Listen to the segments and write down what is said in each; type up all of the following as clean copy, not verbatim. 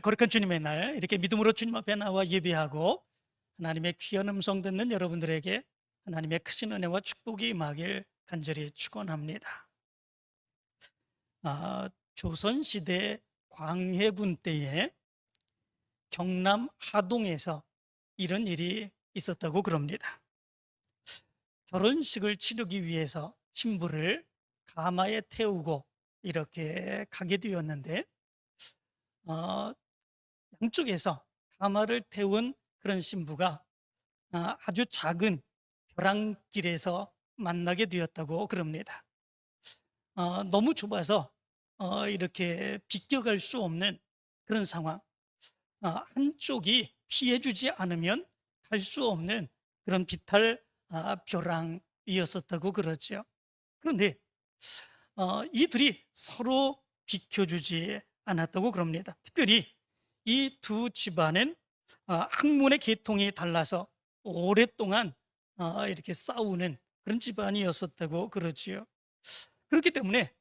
거룩한 주님의 날 이렇게 믿음으로 주님 앞에 나와 예배하고 하나님의 귀한 음성 듣는 여러분들에게 하나님의 크신 은혜와 축복이 임하길 간절히 축원합니다. 조선시대 광해군 때에 경남 하동에서 이런 일이 있었다고 그럽니다. 결혼식을 치르기 위해서 신부를 가마에 태우고 이렇게 가게 되었는데 양쪽에서 가마를 태운 그런 신부가 아주 작은 벼랑길에서 만나게 되었다고 그럽니다. 너무 좁아서 이렇게 비껴갈 수 없는 그런 상황, 한쪽이 피해주지 않으면 갈 수 없는 그런 비탈 벼랑이었었다고 그러죠. 그런데 이들이 서로 비켜주지 않았다고 그럽니다. 특별히 이 두 집안은 학문의 계통이 달라서 오랫동안 이렇게 싸우는 그런 집안이었었다고 그러지요. 그렇기 때문에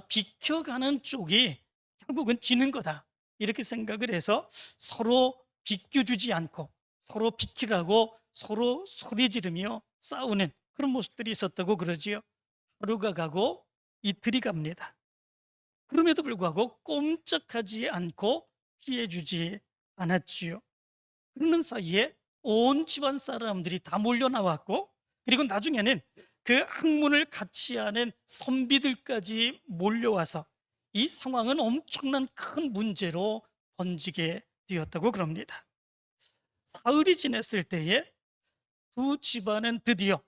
비켜가는 쪽이 결국은 지는 거다 이렇게 생각을 해서 서로 비켜주지 않고 서로 비키라고 서로 소리 지르며 싸우는 그런 모습들이 있었다고 그러지요. 하루가 가고 이틀이 갑니다. 그럼에도 불구하고 꼼짝하지 않고 피해주지 않았지요. 그러는 사이에 온 집안 사람들이 다 몰려 나왔고, 그리고 나중에는 그 학문을 같이 하는 선비들까지 몰려와서 이 상황은 엄청난 큰 문제로 번지게 되었다고 그럽니다. 사흘이 지났을 때에 두 집안은 드디어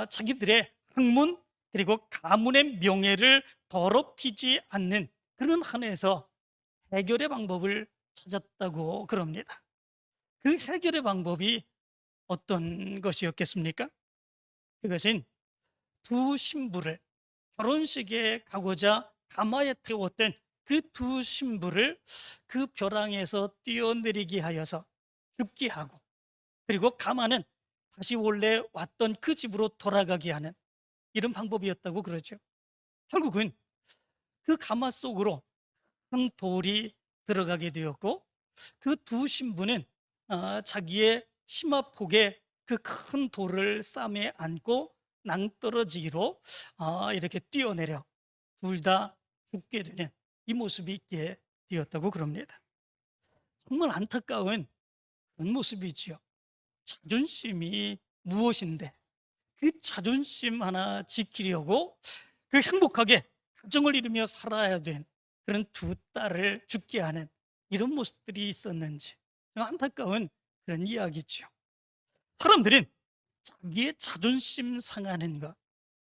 자기들의 학문 그리고 가문의 명예를 더럽히지 않는 그런 한에서 해결의 방법을 찾았다고 그럽니다. 그 해결의 방법이 어떤 것이었겠습니까? 그것은 두 신부를 결혼식에 가고자 가마에 태웠던 그 두 신부를 그 벼랑에서 뛰어내리게 하여서 죽게 하고, 그리고 가마는 다시 원래 왔던 그 집으로 돌아가게 하는 이런 방법이었다고 그러죠. 결국은 그 가마 속으로 큰 돌이 들어가게 되었고, 그 두 신부는 자기의 치마폭에 그 큰 돌을 쌈에 안고 낭떠러지기로 이렇게 뛰어내려 둘 다 죽게 되는 이 모습이 있게 되었다고 그럽니다. 정말 안타까운 그런 모습이지요. 자존심이 무엇인데 그 자존심 하나 지키려고 그 행복하게 가정을 이루며 살아야 된 그런 두 딸을 죽게 하는 이런 모습들이 있었는지 안타까운 그런 이야기죠. 사람들은 자기의 자존심 상하는 것,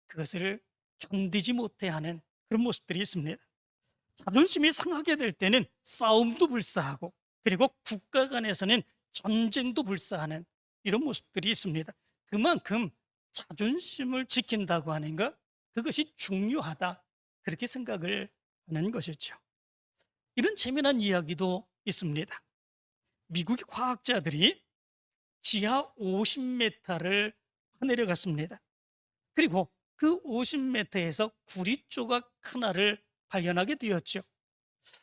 그것을 견디지 못해하는 그런 모습들이 있습니다. 자존심이 상하게 될 때는 싸움도 불사하고, 그리고 국가 간에서는 전쟁도 불사하는 이런 모습들이 있습니다. 그만큼 자존심을 지킨다고 하는 것, 그것이 중요하다 그렇게 생각을 하는 것이죠. 이런 재미난 이야기도 있습니다. 미국의 과학자들이 지하 50m를 내려갔습니다. 그리고 그 50m에서 구리 조각 하나를 발견하게 되었죠.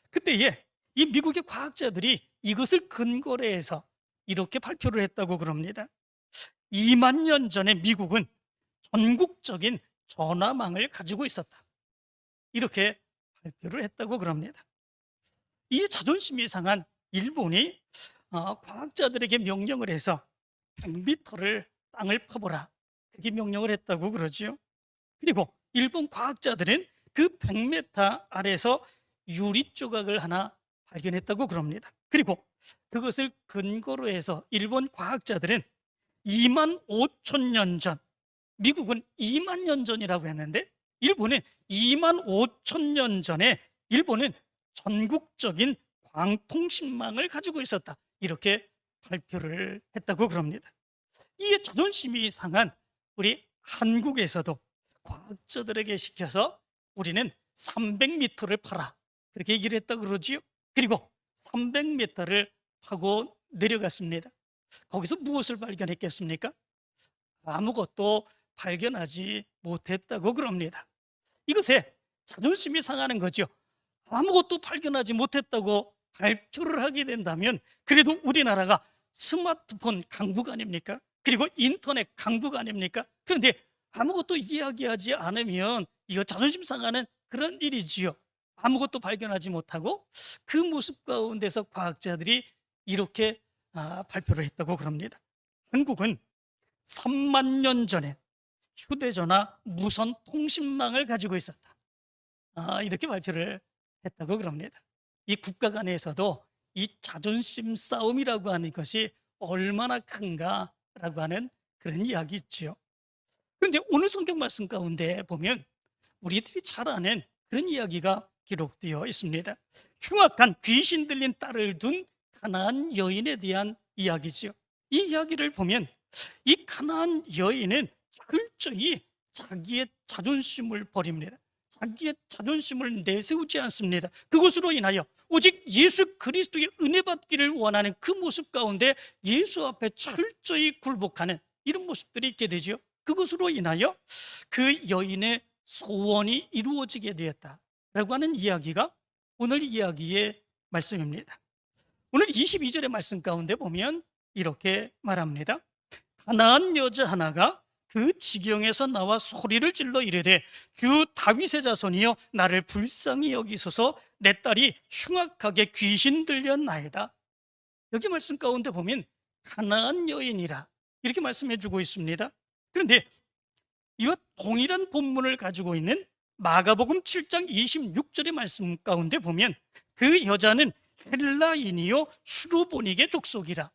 그때에 이 미국의 과학자들이 이것을 근거로 해서 이렇게 발표를 했다고 그럽니다. 2만 년 전에 미국은 전국적인 전화망을 가지고 있었다, 이렇게 발표를 했다고 그럽니다. 이 자존심이 상한 일본이 과학자들에게 명령을 해서 100m를 땅을 파보라, 그렇게 명령을 했다고 그러죠. 그리고 일본 과학자들은 그 100m 아래서 유리 조각을 하나 발견했다고 그럽니다. 그리고 그것을 근거로 해서 일본 과학자들은 2만 5천 년 전, 미국은 2만 년 전이라고 했는데 일본은 2만 5천 년 전에 일본은 전국적인 광통신망을 가지고 있었다, 이렇게 발표를 했다고 그럽니다. 이에 자존심이 상한 우리 한국에서도 과학자들에게 시켜서 우리는 300m를 파라, 그렇게 얘기를 했다고 그러지요. 그리고 300m를 파고 내려갔습니다. 거기서 무엇을 발견했겠습니까? 아무것도 발견하지 못했다고 그럽니다. 이것에 자존심이 상하는 거죠. 아무것도 발견하지 못했다고 발표를 하게 된다면 그래도 우리나라가 스마트폰 강국 아닙니까? 그리고 인터넷 강국 아닙니까? 그런데 아무것도 이야기하지 않으면 이거 자존심 상하는 그런 일이지요. 아무것도 발견하지 못하고 그 모습 가운데서 과학자들이 이렇게 발표를 했다고 그럽니다. 한국은 3만 년 전에 휴대전화 무선 통신망을 가지고 있었다. 이렇게 발표를 했다고 그럽니다. 이 국가 간에서도 이 자존심 싸움이라고 하는 것이 얼마나 큰가라고 하는 그런 이야기 있죠. 그런데 오늘 성경 말씀 가운데 보면 우리들이 잘 아는 그런 이야기가 기록되어 있습니다. 흉악한 귀신 들린 딸을 둔 가나안 여인에 대한 이야기지요. 이 이야기를 보면 이 가나안 여인은 철저히 자기의 자존심을 버립니다. 자기의 자존심을 내세우지 않습니다. 그것으로 인하여 오직 예수 그리스도의 은혜 받기를 원하는 그 모습 가운데 예수 앞에 철저히 굴복하는 이런 모습들이 있게 되죠. 그것으로 인하여 그 여인의 소원이 이루어지게 되었다라고 하는 이야기가 오늘 이야기의 말씀입니다. 오늘 22절의 말씀 가운데 보면 이렇게 말합니다. 가나안 여자 하나가 그 지경에서 나와 소리를 질러 이르되 주 다윗의 자손이여 나를 불쌍히 여기소서 내 딸이 흉악하게 귀신 들렸나이다. 여기 말씀 가운데 보면 가나안 여인이라 이렇게 말씀해 주고 있습니다. 그런데 이와 동일한 본문을 가지고 있는 마가복음 7장 26절의 말씀 가운데 보면 그 여자는 헬라인이요 수로보닉의 족속이라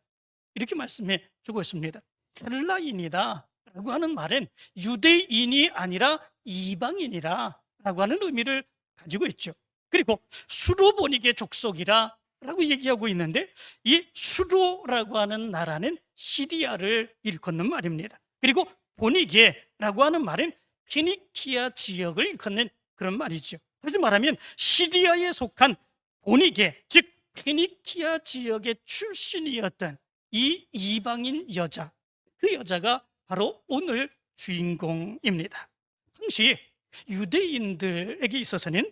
이렇게 말씀해 주고 있습니다. 헬라인이다 라고 하는 말은 유대인이 아니라 이방인이라 라고 하는 의미를 가지고 있죠. 그리고 수로보닉의 족속이라 라고 얘기하고 있는데 이 수로라고 하는 나라는 시리아를 일컫는 말입니다. 그리고 보니게라고 하는 말은 피니키아 지역을 일컫는 그런 말이죠. 다시 말하면 시리아에 속한 보니게, 즉 피니키아 지역의 출신이었던 이 이방인 여자, 그 여자가 바로 오늘 주인공입니다. 당시 유대인들에게 있어서는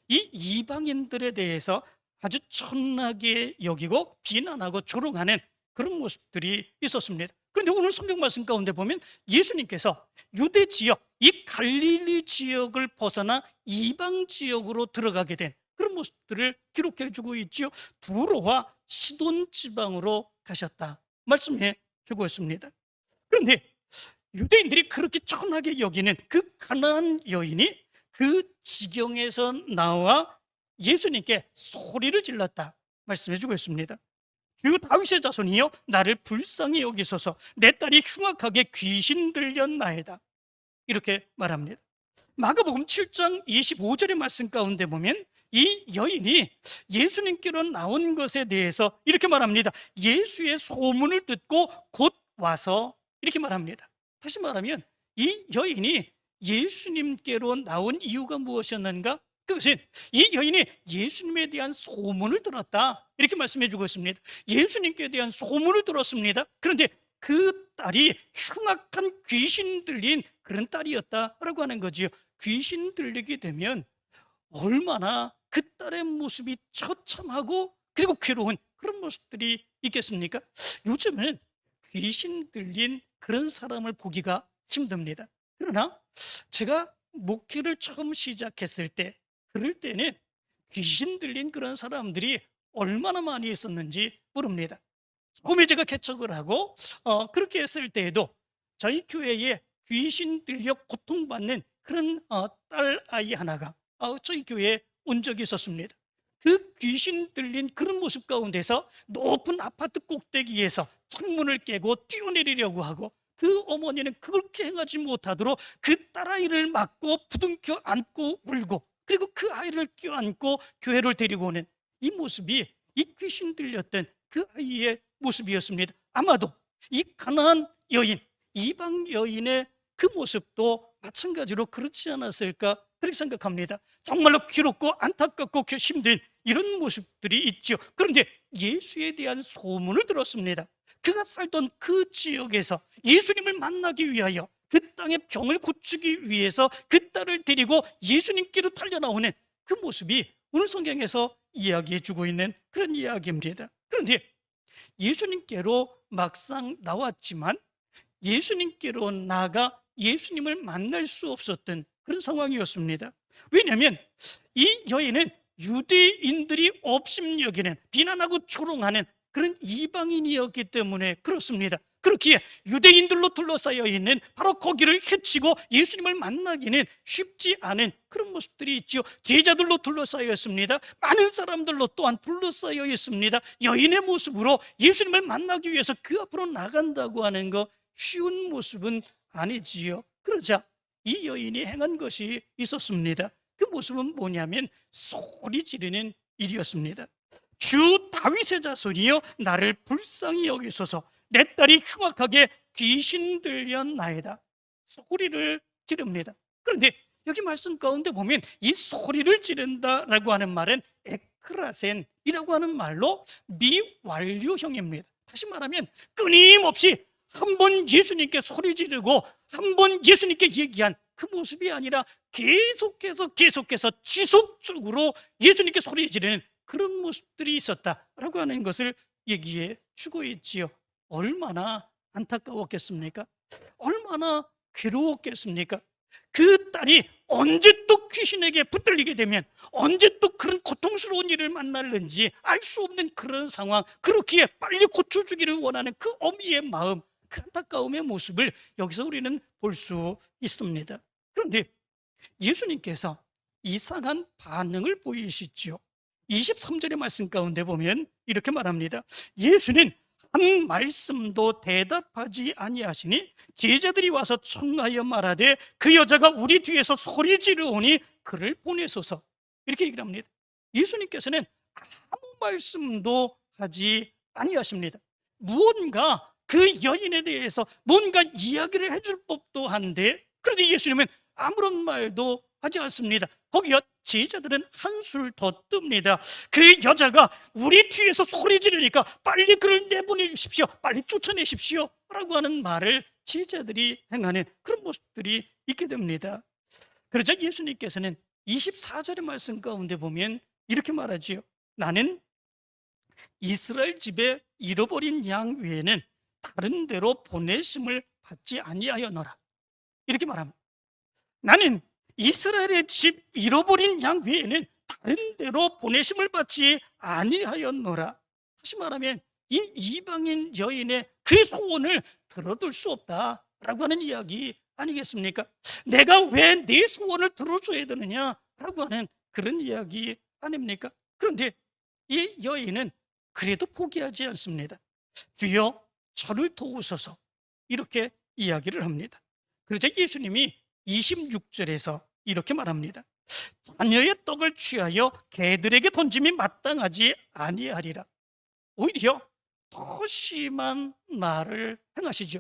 이 이방인들에 대해서 아주 천하게 여기고 비난하고 조롱하는 그런 모습들이 있었습니다. 그런데 오늘 성경 말씀 가운데 보면 예수님께서 유대 지역, 이 갈릴리 지역을 벗어나 이방 지역으로 들어가게 된 그런 모습들을 기록해 주고 있죠. 두로와 시돈 지방으로 가셨다 말씀해 주고 있습니다. 그런데 유대인들이 그렇게 천하게 여기는 그 가나안 여인이 그 지경에서 나와 예수님께 소리를 질렀다 말씀해 주고 있습니다. 주 다윗의 자손이여 나를 불쌍히 여기소서 내 딸이 흉악하게 귀신 들렸나이다 이렇게 말합니다. 마가복음 7장 25절의 말씀 가운데 보면 이 여인이 예수님께로 나온 것에 대해서 이렇게 말합니다. 예수의 소문을 듣고 곧 와서 이렇게 말합니다. 다시 말하면 이 여인이 예수님께로 나온 이유가 무엇이었는가? 그것은 이 여인이 예수님에 대한 소문을 들었다 이렇게 말씀해 주고 있습니다. 예수님께 대한 소문을 들었습니다. 그런데 그 딸이 흉악한 귀신 들린 그런 딸이었다라고 하는 거지요. 귀신 들리게 되면 얼마나 그 딸의 모습이 처참하고 그리고 괴로운 그런 모습들이 있겠습니까? 요즘은 귀신 들린 그런 사람을 보기가 힘듭니다. 그러나 제가 목회를 처음 시작했을 때 그럴 때는 귀신 들린 그런 사람들이 얼마나 많이 있었는지 모릅니다. 처음에 제가 개척을 하고 그렇게 했을 때에도 저희 교회에 귀신 들려 고통받는 그런 딸 아이 하나가 저희 교회에 온 적이 있었습니다. 그 귀신 들린 그런 모습 가운데서 높은 아파트 꼭대기에서 창문을 깨고 뛰어내리려고 하고 그 어머니는 그렇게 행하지 못하도록 그 딸아이를 막고 부둥켜 안고 울고 그리고 그 아이를 껴안고 교회를 데리고 오는 이 모습이 이 귀신 들렸던 그 아이의 모습이었습니다. 아마도 이 가나안 여인, 이방 여인의 그 모습도 마찬가지로 그렇지 않았을까 그렇게 생각합니다. 정말로 괴롭고 안타깝고 힘든 이런 모습들이 있죠. 그런데 예수에 대한 소문을 들었습니다. 그가 살던 그 지역에서 예수님을 만나기 위하여 그 땅의 병을 고치기 위해서 그 딸을 데리고 예수님께로 달려나오는 그 모습이 오늘 성경에서 이야기해 주고 있는 그런 이야기입니다. 그런데 예수님께로 막상 나왔지만 예수님께로 나가 예수님을 만날 수 없었던 그런 상황이었습니다. 왜냐하면 이 여인은 유대인들이 업심여기는, 비난하고 조롱하는 그런 이방인이었기 때문에 그렇습니다. 그렇기에 유대인들로 둘러싸여 있는 바로 거기를 헤치고 예수님을 만나기는 쉽지 않은 그런 모습들이 있죠. 제자들로 둘러싸여 있습니다. 많은 사람들로 또한 둘러싸여 있습니다. 여인의 모습으로 예수님을 만나기 위해서 그 앞으로 나간다고 하는 거 쉬운 모습은 아니지요. 그러자 이 여인이 행한 것이 있었습니다. 그 모습은 뭐냐면 소리 지르는 일이었습니다. 주 다윗의 자손이여 나를 불쌍히 여기소서, 내 딸이 흉악하게 귀신 들렸나이다. 소리를 지릅니다. 그런데 여기 말씀 가운데 보면 이 소리를 지른다라고 하는 말은 에크라센이라고 하는 말로 미완료형입니다. 다시 말하면 끊임없이 한 번 예수님께 소리 지르고 한 번 예수님께 얘기한 그 모습이 아니라 계속해서 지속적으로 예수님께 소리 지르는 그런 모습들이 있었다라고 하는 것을 얘기해 주고 있지요. 얼마나 안타까웠겠습니까? 얼마나 괴로웠겠습니까? 그 딸이 언제 또 귀신에게 붙들리게 되면, 언제 또 그런 고통스러운 일을 만날는지 알 수 없는 그런 상황, 그렇기에 빨리 고쳐주기를 원하는 그 어미의 마음, 그 안타까움의 모습을 여기서 우리는 볼 수 있습니다. 그런데 예수님께서 이상한 반응을 보이시죠. 23절의 말씀 가운데 보면 이렇게 말합니다. 예수는 한 말씀도 대답하지 아니하시니 제자들이 와서 청하여 말하되 그 여자가 우리 뒤에서 소리 지르오니 그를 보내소서. 이렇게 얘기를 합니다. 예수님께서는 아무 말씀도 하지 아니하십니다. 무언가 그 여인에 대해서 뭔가 이야기를 해줄 법도 한데, 그런데 예수님은 아무런 말도 하지 않습니다. 거기에 제자들은 한술 더 뜹니다. 그 여자가 우리 뒤에서 소리 지르니까 빨리 그를 내보내 주십시오, 빨리 쫓아내십시오 라고 하는 말을 제자들이 행하는 그런 모습들이 있게 됩니다. 그러자 예수님께서는 24절의 말씀 가운데 보면 이렇게 말하지요. 나는 이스라엘 집에 잃어버린 양 외에는 다른 데로 보내심을 받지 아니하였노라. 이렇게 말합니다. 나는 이스라엘의 집 잃어버린 양 외에는 다른 데로 보내심을 받지 아니하였노라. 다시 말하면 이 이방인 여인의 그 소원을 들어둘 수 없다라고 하는 이야기 아니겠습니까? 내가 왜 내 소원을 들어줘야 되느냐라고 하는 그런 이야기 아닙니까? 그런데 이 여인은 그래도 포기하지 않습니다. 주여 저를 도우소서, 이렇게 이야기를 합니다. 그러자 예수님이 26절에서 이렇게 말합니다. 자녀의 떡을 취하여 개들에게 던짐이 마땅하지 아니하리라. 오히려 더 심한 말을 행하시죠.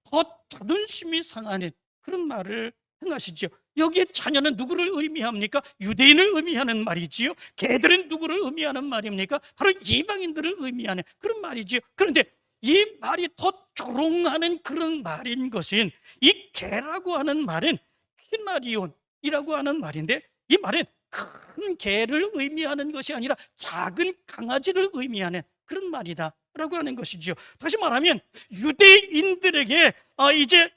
더 자존심이 상하는 그런 말을 행하시죠. 여기에 자녀는 누구를 의미합니까? 유대인을 의미하는 말이지요. 개들은 누구를 의미하는 말입니까? 바로 이방인들을 의미하는 그런 말이지요. 그런데 이 말이 더 조롱하는 그런 말인 것은, 이 개라고 하는 말은 키나리온이라고 하는 말인데, 이 말은 큰 개를 의미하는 것이 아니라 작은 강아지를 의미하는 그런 말이다 라고 하는 것이죠. 다시 말하면 유대인들에게 이제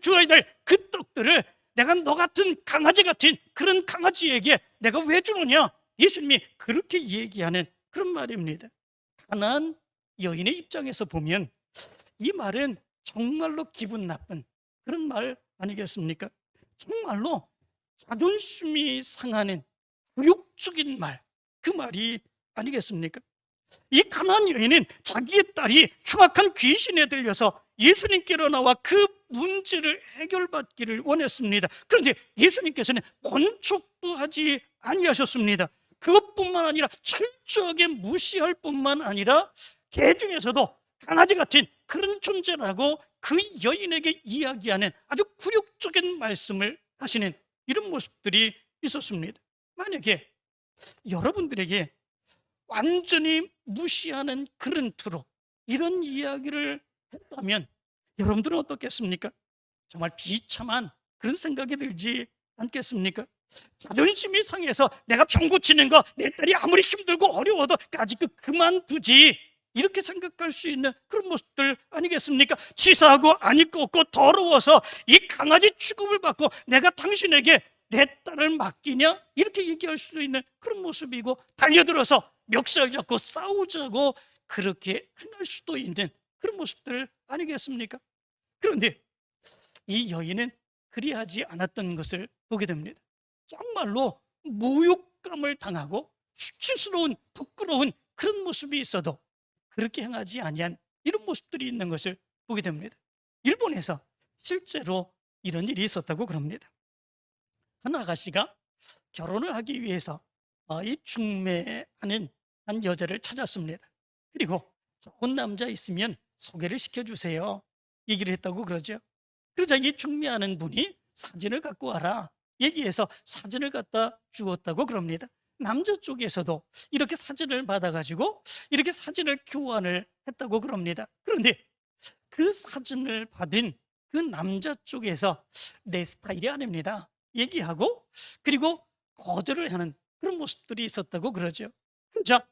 주어야 될 그 떡들을 내가 너 같은 강아지 같은 그런 강아지에게 내가 왜 주느냐, 예수님이 그렇게 얘기하는 그런 말입니다. 가나안 여인의 입장에서 보면 이 말은 정말로 기분 나쁜 그런 말 아니겠습니까? 정말로 자존심이 상하는 굴욕적인 말, 그 말이 아니겠습니까? 이 가나안 여인은 자기의 딸이 흉악한 귀신에 들려서 예수님께로 나와 그 문제를 해결받기를 원했습니다. 그런데 예수님께서는 권촉도 하지 아니하셨습니다. 그것뿐만 아니라 철저하게 무시할 뿐만 아니라 개 중에서도 강아지 같은 그런 존재라고 그 여인에게 이야기하는 아주 굴욕적인 말씀을 하시는 이런 모습들이 있었습니다. 만약에 여러분들에게 완전히 무시하는 그런 투로 이런 이야기를 했다면 여러분들은 어떻겠습니까? 정말 비참한 그런 생각이 들지 않겠습니까? 자존심이 상해서 내가 병 고치는 거, 내 딸이 아무리 힘들고 어려워도 아직 그만두지, 이렇게 생각할 수 있는 그런 모습들 아니겠습니까? 치사하고 안 입고 없고 더러워서 이 강아지 취급을 받고 내가 당신에게 내 딸을 맡기냐, 이렇게 얘기할 수도 있는 그런 모습이고, 달려들어서 멱살 잡고 싸우자고 그렇게 행할 수도 있는 그런 모습들 아니겠습니까? 그런데 이 여인은 그리하지 않았던 것을 보게 됩니다. 정말로 모욕감을 당하고 수치스러운 부끄러운 그런 모습이 있어도 그렇게 행하지 아니한 이런 모습들이 있는 것을 보게 됩니다. 일본에서 실제로 이런 일이 있었다고 그럽니다. 한 아가씨가 결혼을 하기 위해서 이 중매하는 한 여자를 찾았습니다. 그리고 좋은 남자 있으면 소개를 시켜주세요, 얘기를 했다고 그러죠. 그러자 이 중매하는 분이 사진을 갖고 와라 얘기해서 사진을 갖다 주었다고 그럽니다. 남자 쪽에서도 이렇게 사진을 받아가지고 이렇게 사진을 교환을 했다고 그럽니다. 그런데 그 사진을 받은 그 남자 쪽에서 내 스타일이 아닙니다 얘기하고, 그리고 거절을 하는 그런 모습들이 있었다고 그러죠. 자,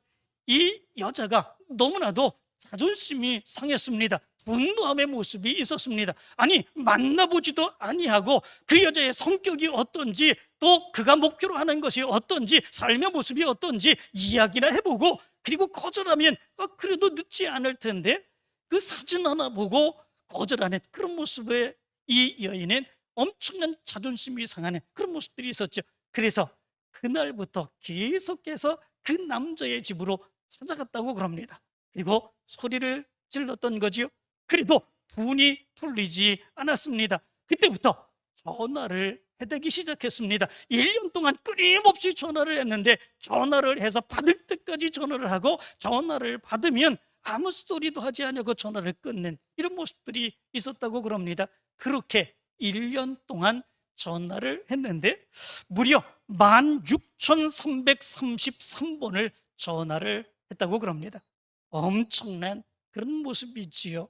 이 여자가 너무나도 자존심이 상했습니다. 분노함의 모습이 있었습니다. 아니, 만나보지도 아니하고 그 여자의 성격이 어떤지, 또 그가 목표로 하는 것이 어떤지, 삶의 모습이 어떤지 이야기나 해보고, 그리고 거절하면 그래도 늦지 않을 텐데 그 사진 하나 보고 거절하는 그런 모습에 이 여인은 엄청난 자존심이 상하는 그런 모습들이 있었죠. 그래서 그날부터 계속해서 그 남자의 집으로 찾아갔다고 그럽니다. 그리고 소리를 질렀던 거지요. 그래도 분이 풀리지 않았습니다. 그때부터 전화를 해대기 시작했습니다. 1년 동안 끊임없이 전화를 했는데, 전화를 해서 받을 때까지 전화를 하고, 전화를 받으면 아무 소리도 하지 않고 전화를 끊는 이런 모습들이 있었다고 그럽니다. 그렇게 1년 동안 전화를 했는데 무려 16,333번을 전화를 했다고 그럽니다. 엄청난 그런 모습이지요.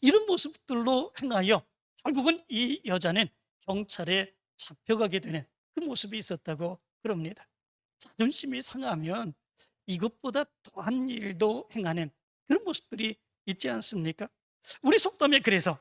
이런 모습들로 행하여 결국은 이 여자는 경찰에 잡혀가게 되는 그 모습이 있었다고 그럽니다. 자존심이 상하면 이것보다 더한 일도 행하는 그런 모습들이 있지 않습니까? 우리 속담에 그래서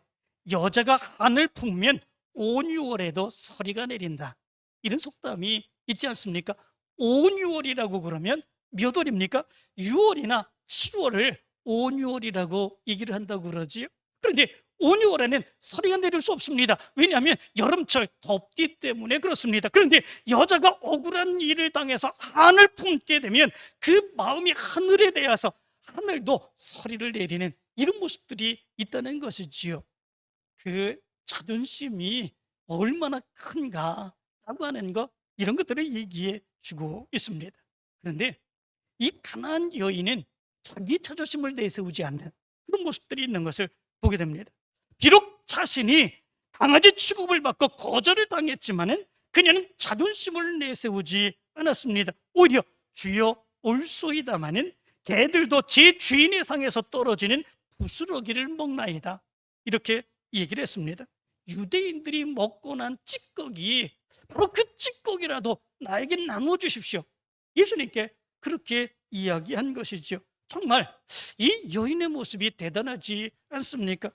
여자가 한을 품면 5, 6월에도 서리가 내린다, 이런 속담이 있지 않습니까? 5, 6월이라고 그러면 몇 월입니까? 6월이나 7월을 5, 6월이라고 얘기를 한다고 그러지요. 그런데 5, 6월에는 서리가 내릴 수 없습니다. 왜냐하면 여름철 덥기 때문에 그렇습니다. 그런데 여자가 억울한 일을 당해서 한을 품게 되면 그 마음이 하늘에 닿아서 하늘도 서리를 내리는 이런 모습들이 있다는 것이지요. 그 자존심이 얼마나 큰가라고 하는 것, 이런 것들을 얘기해 주고 있습니다. 그런데 이 가나안 여인은 자기 자존심을 내세우지 않는 그런 모습들이 있는 것을 보게 됩니다. 비록 자신이 강아지 취급을 받고 거절을 당했지만은 그녀는 자존심을 내세우지 않았습니다. 오히려 주여 올소이다마는 개들도 제 주인의 상에서 떨어지는 부스러기를 먹나이다, 이렇게 얘기를 했습니다. 유대인들이 먹고 난 찌꺼기, 바로 그 찌꺼기라도 나에게 나눠주십시오, 예수님께 그렇게 이야기한 것이죠. 정말 이 여인의 모습이 대단하지 않습니까?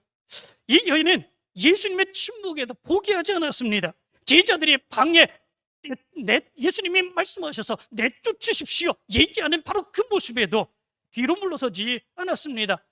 이 여인은 예수님의 침묵에도 포기하지 않았습니다. 제자들이 방에 예수님이 말씀하셔서 내쫓으십시오 얘기하는 바로 그 모습에도 뒤로 물러서지 않았습니다.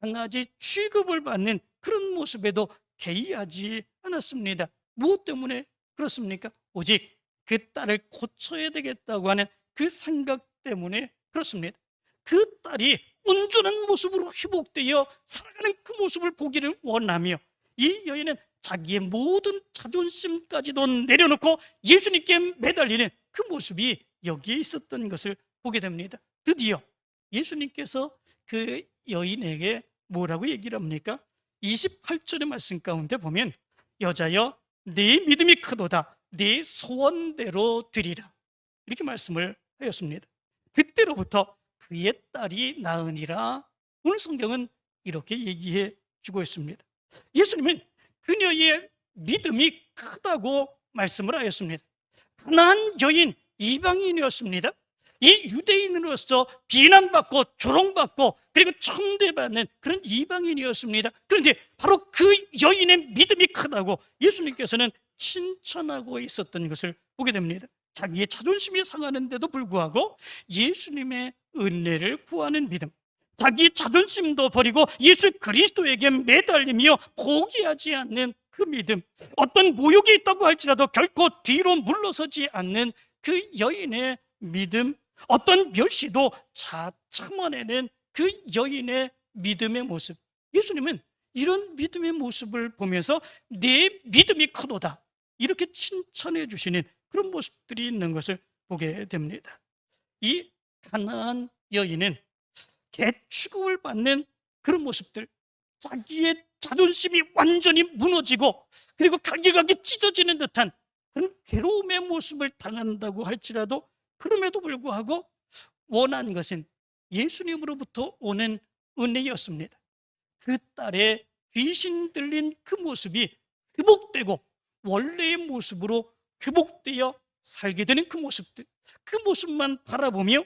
강아지 취급을 받는 그런 모습에도 개의하지 않았습니다. 무엇 때문에 그렇습니까? 오직 그 딸을 고쳐야 되겠다고 하는 그 생각 때문에 그렇습니다. 그 딸이 온전한 모습으로 회복되어 살아가는 그 모습을 보기를 원하며 이 여인은 자기의 모든 자존심까지도 내려놓고 예수님께 매달리는 그 모습이 여기에 있었던 것을 보게 됩니다. 드디어 예수님께서 그 여인에게 뭐라고 얘기를 합니까? 28절의 말씀 가운데 보면 여자여 네 믿음이 크도다, 네 소원대로 되리라, 이렇게 말씀을 하였습니다. 그때로부터 그의 딸이 나으니라. 오늘 성경은 이렇게 얘기해 주고 있습니다. 예수님은 그녀의 믿음이 크다고 말씀을 하였습니다. 가나안 여인 이방인이었습니다. 이 유대인으로서 비난받고 조롱받고 그리고 천대받는 그런 이방인이었습니다. 그런데 바로 그 여인의 믿음이 크다고 예수님께서는 칭찬하고 있었던 것을 보게 됩니다. 자기의 자존심이 상하는데도 불구하고 예수님의 은혜를 구하는 믿음, 자기 자존심도 버리고 예수 그리스도에게 매달리며 포기하지 않는 그 믿음, 어떤 모욕이 있다고 할지라도 결코 뒤로 물러서지 않는 그 여인의 믿음, 어떤 멸시도 참아내는 그 여인의 믿음의 모습, 예수님은 이런 믿음의 모습을 보면서 내 믿음이 크도다 이렇게 칭찬해 주시는 그런 모습들이 있는 것을 보게 됩니다. 이 가나안 여인은 개취급을 받는 그런 모습들, 자기의 자존심이 완전히 무너지고 그리고 갈기갈기 찢어지는 듯한 그런 괴로움의 모습을 당한다고 할지라도 그럼에도 불구하고 원한 것은 예수님으로부터 오는 은혜였습니다. 그 딸의 귀신 들린 그 모습이 회복되고 원래의 모습으로 회복되어 살게 되는 그 모습들, 그 모습만 바라보며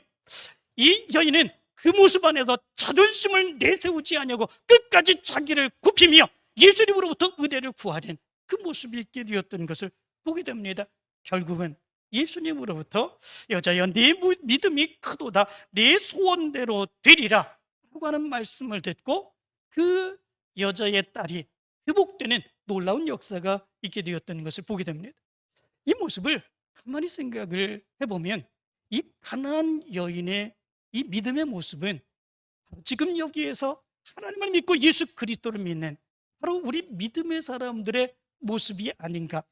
이 여인은 그 모습 안에서 자존심을 내세우지 않냐고 끝까지 자기를 굽히며 예수님으로부터 은혜를 구하는 그 모습이 있게 되었던 것을 보게 됩니다. 결국은 예수님으로부터 여자여 네 믿음이 크도다, 내 소원대로 되리라 라고 하는 말씀을 듣고 그 여자의 딸이 회복되는 놀라운 역사가 있게 되었던 것을 보게 됩니다. 이 모습을 가만히 생각을 해보면 이 가나안 여인의 이 믿음의 모습은 지금 여기에서 하나님을 믿고 예수 그리스도를 믿는 바로 우리 믿음의 사람들의 모습이 아닌가,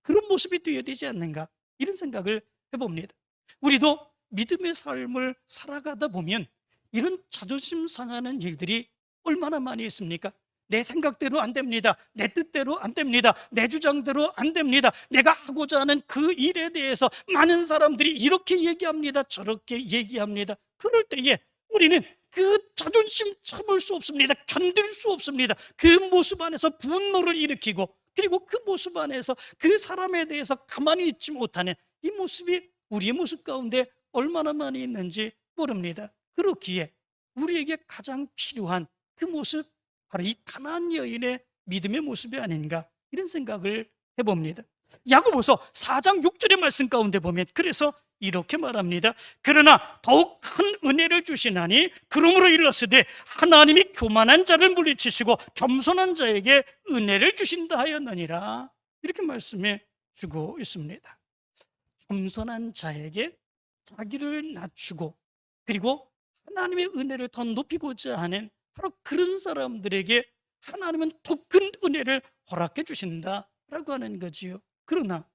그런 모습이 되어야 되지 않는가, 이런 생각을 해봅니다. 우리도 믿음의 삶을 살아가다 보면 이런 자존심 상하는 일들이 얼마나 많이 있습니까? 내 생각대로 안 됩니다. 내 뜻대로 안 됩니다. 내 주장대로 안 됩니다. 내가 하고자 하는 그 일에 대해서 많은 사람들이 이렇게 얘기합니다, 저렇게 얘기합니다. 그럴 때에 우리는 그 자존심 참을 수 없습니다. 견딜 수 없습니다. 그 모습 안에서 분노를 일으키고 그리고 그 모습 안에서 그 사람에 대해서 가만히 있지 못하는 이 모습이 우리의 모습 가운데 얼마나 많이 있는지 모릅니다. 그렇기에 우리에게 가장 필요한 그 모습, 바로 이 가나안 여인의 믿음의 모습이 아닌가, 이런 생각을 해봅니다. 야고보서 4장 6절의 말씀 가운데 보면 그래서 이렇게 말합니다. 그러나 더욱 큰 은혜를 주시나니 그러므로 일렀으되 하나님이 교만한 자를 물리치시고 겸손한 자에게 은혜를 주신다 하였느니라, 이렇게 말씀해 주고 있습니다. 겸손한 자에게 자기를 낮추고 그리고 하나님의 은혜를 더 높이고자 하는 바로 그런 사람들에게 하나님은 더 큰 은혜를 허락해 주신다라고 하는 거지요. 그러나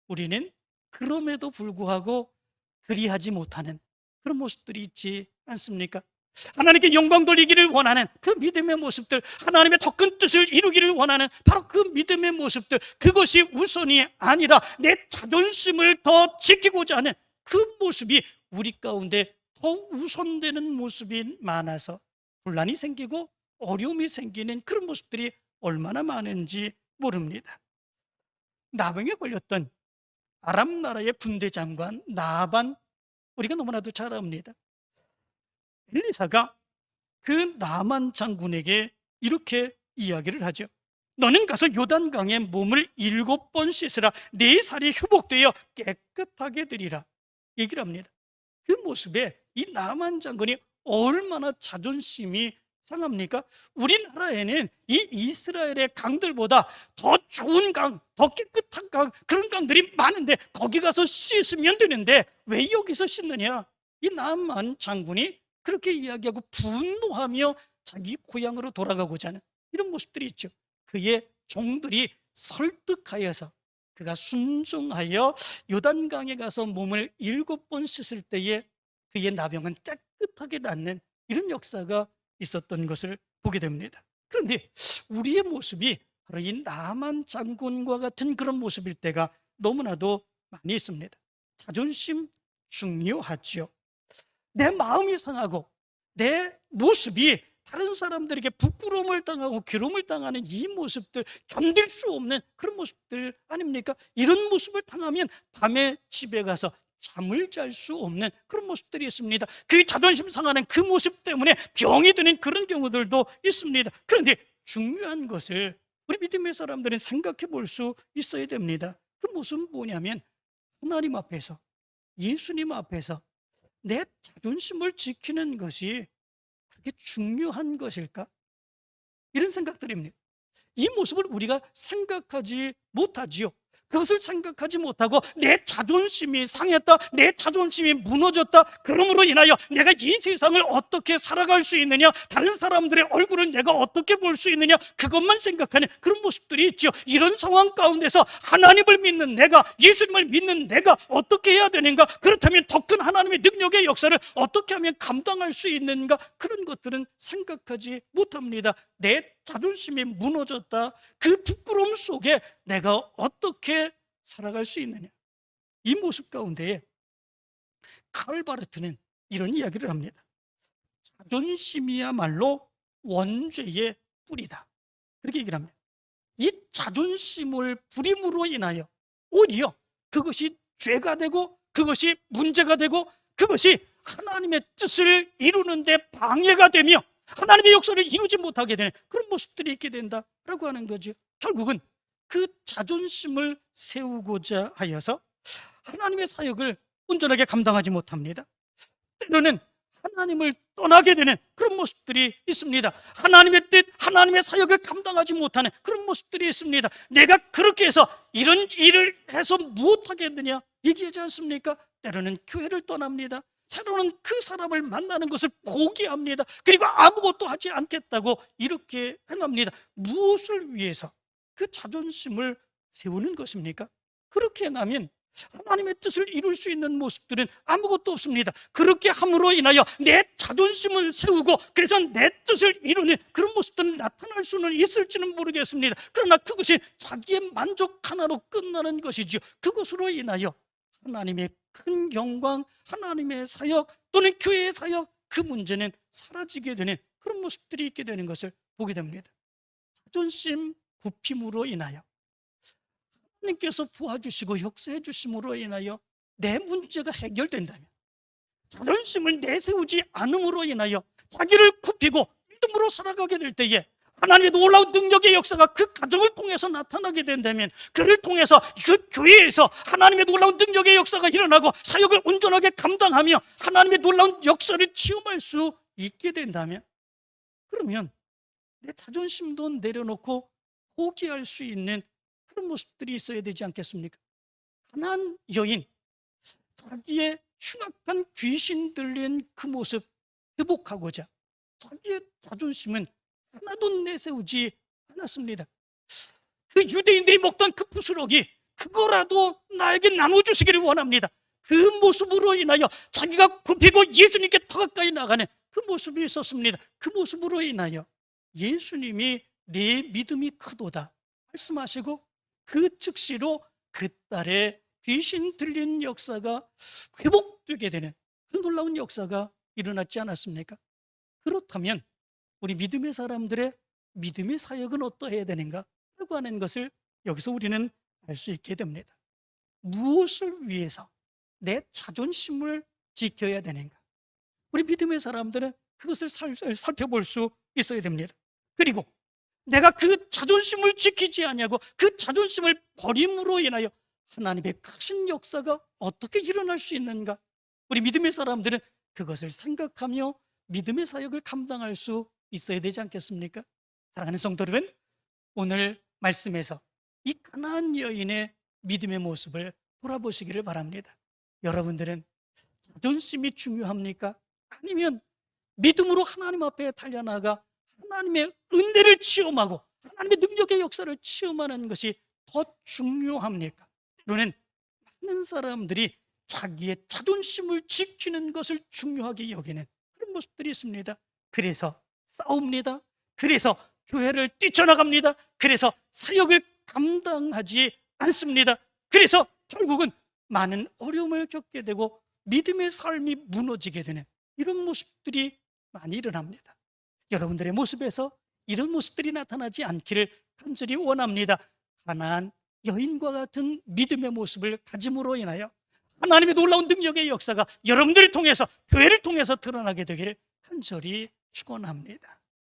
우리는 그럼에도 불구하고 그리하지 못하는 그런 모습들이 있지 않습니까? 하나님께 영광 돌리기를 원하는 그 믿음의 모습들, 하나님의 더 큰 뜻을 이루기를 원하는 바로 그 믿음의 모습들, 그것이 우선이 아니라 내 자존심을 더 지키고자 하는 그 모습이 우리 가운데 더 우선되는 모습이 많아서 혼란이 생기고 어려움이 생기는 그런 모습들이 얼마나 많은지 모릅니다. 나병에 걸렸던 아람 나라의 군대 장관 나반, 우리가 너무나도 잘 압니다. 엘리사가 그 나만 장군에게 이렇게 이야기를 하죠. 너는 가서 요단강에 몸을 7번 씻으라, 네 살이 회복되어 깨끗하게 되리라, 얘기를 합니다. 그 모습에 이 나만 장군이 얼마나 자존심이 상합니까? 우리나라에는 이 이스라엘의 강들보다 더 좋은 강, 더 깨끗한 강, 그런 강들이 많은데 거기 가서 씻으면 되는데 왜 여기서 씻느냐? 이 나만 장군이 그렇게 이야기하고 분노하며 자기 고향으로 돌아가고자 하는 이런 모습들이 있죠. 그의 종들이 설득하여서 그가 순종하여 요단강에 가서 몸을 7번 씻을 때에 그의 나병은 깨끗하게 낫는 이런 역사가 있었던 것을 보게 됩니다. 그런데 우리의 모습이 바로 이 나만 장군과 같은 그런 모습일 때가 너무나도 많이 있습니다. 자존심 중요하죠. 내 마음이 상하고 내 모습이 다른 사람들에게 부끄러움을 당하고 괴로움을 당하는 이 모습들, 견딜 수 없는 그런 모습들 아닙니까? 이런 모습을 당하면 밤에 집에 가서 잠을 잘 수 없는 그런 모습들이 있습니다. 그 자존심 상하는 그 모습 때문에 병이 드는 그런 경우들도 있습니다. 그런데 중요한 것을 우리 믿음의 사람들은 생각해 볼 수 있어야 됩니다. 그 모습은 뭐냐면 하나님 앞에서, 예수님 앞에서 내 자존심을 지키는 것이 그렇게 중요한 것일까? 이런 생각들입니다. 이 모습을 우리가 생각하지 못하지요. 그것을 생각하지 못하고 내 자존심이 상했다, 내 자존심이 무너졌다, 그러므로 인하여 내가 이 세상을 어떻게 살아갈 수 있느냐, 다른 사람들의 얼굴을 내가 어떻게 볼 수 있느냐, 그것만 생각하는 그런 모습들이 있죠. 이런 상황 가운데서 하나님을 믿는 내가, 예수님을 믿는 내가 어떻게 해야 되는가, 그렇다면 더 큰 하나님의 능력의 역사를 어떻게 하면 감당할 수 있는가, 그런 것들은 생각하지 못합니다. 내 자존심이 무너졌다, 그 부끄러움 속에 내가 어떻게 살아갈 수 있느냐, 이 모습 가운데에 칼 바르트는 이런 이야기를 합니다. 자존심이야말로 원죄의 뿌리다, 그렇게 얘기를 합니다. 이 자존심을 부림으로 인하여 오히려 그것이 죄가 되고, 그것이 문제가 되고, 그것이 하나님의 뜻을 이루는 데 방해가 되며 하나님의 역사를 이루지 못하게 되는 그런 모습들이 있게 된다라고 하는 거죠. 결국은 그 자존심을 세우고자 하여서 하나님의 사역을 온전하게 감당하지 못합니다. 때로는 하나님을 떠나게 되는 그런 모습들이 있습니다. 하나님의 뜻, 하나님의 사역을 감당하지 못하는 그런 모습들이 있습니다. 내가 그렇게 해서 이런 일을 해서 무엇하겠느냐 얘기하지 않습니까? 때로는 교회를 떠납니다. 때로는 그 사람을 만나는 것을 포기합니다. 그리고 아무것도 하지 않겠다고 이렇게 행합니다. 무엇을 위해서 그 자존심을 세우는 것입니까? 그렇게 행하면 하나님의 뜻을 이룰 수 있는 모습들은 아무것도 없습니다. 그렇게 함으로 인하여 내 자존심을 세우고 그래서 내 뜻을 이루는 그런 모습들은 나타날 수는 있을지는 모르겠습니다. 그러나 그것이 자기의 만족 하나로 끝나는 것이죠. 그것으로 인하여 하나님의 큰 영광, 하나님의 사역 또는 교회의 사역, 그 문제는 사라지게 되는 그런 모습들이 있게 되는 것을 보게 됩니다. 자존심 굽힘으로 인하여 하나님께서 도와주시고 역사해 주심으로 인하여 내 문제가 해결된다면, 자존심을 내세우지 않음으로 인하여 자기를 굽히고 믿음으로 살아가게 될 때에 하나님의 놀라운 능력의 역사가 그 가정을 통해서 나타나게 된다면, 그를 통해서 그 교회에서 하나님의 놀라운 능력의 역사가 일어나고 사역을 온전하게 감당하며 하나님의 놀라운 역사를 체험할 수 있게 된다면, 그러면 내 자존심도 내려놓고 포기할 수 있는 그런 모습들이 있어야 되지 않겠습니까? 가나안 여인, 자기의 흉악한 귀신 들린 그 모습 회복하고자 자기의 자존심은 하나도 내세우지 않았습니다. 그 유대인들이 먹던 그 부스러기, 그거라도 나에게 나눠주시기를 원합니다. 그 모습으로 인하여 자기가 굽히고 예수님께 더 가까이 나가는 그 모습이 있었습니다. 그 모습으로 인하여 예수님이 내 믿음이 크도다 말씀하시고 그 즉시로 그 딸의 귀신 들린 역사가 회복되게 되는 그 놀라운 역사가 일어났지 않았습니까? 그렇다면 우리 믿음의 사람들의 믿음의 사역은 어떠해야 되는가 라고 하는 것을 여기서 우리는 알 수 있게 됩니다. 무엇을 위해서 내 자존심을 지켜야 되는가? 우리 믿음의 사람들은 그것을 살펴볼 수 있어야 됩니다. 그리고 내가 그 자존심을 지키지 않냐고 그 자존심을 버림으로 인하여 하나님의 크신 역사가 어떻게 일어날 수 있는가? 우리 믿음의 사람들은 그것을 생각하며 믿음의 사역을 감당할 수 있어야 되지 않겠습니까? 사랑하는 성도 여러분, 오늘 말씀에서 이 가나안 여인의 믿음의 모습을 돌아보시기를 바랍니다. 여러분들은 자존심이 중요합니까? 아니면 믿음으로 하나님 앞에 달려나가 하나님의 은혜를 체험하고 하나님의 능력의 역사를 체험하는 것이 더 중요합니까? 때로는 많은 사람들이 자기의 자존심을 지키는 것을 중요하게 여기는 그런 모습들이 있습니다. 그래서 싸웁니다. 그래서 교회를 뛰쳐나갑니다. 그래서 사역을 감당하지 않습니다. 그래서 결국은 많은 어려움을 겪게 되고 믿음의 삶이 무너지게 되는 이런 모습들이 많이 일어납니다. 여러분들의 모습에서 이런 모습들이 나타나지 않기를 간절히 원합니다. 가나안 여인과 같은 믿음의 모습을 가짐으로 인하여 하나님의 놀라운 능력의 역사가 여러분들을 통해서, 교회를 통해서 드러나게 되기를 간절히 축원합니다.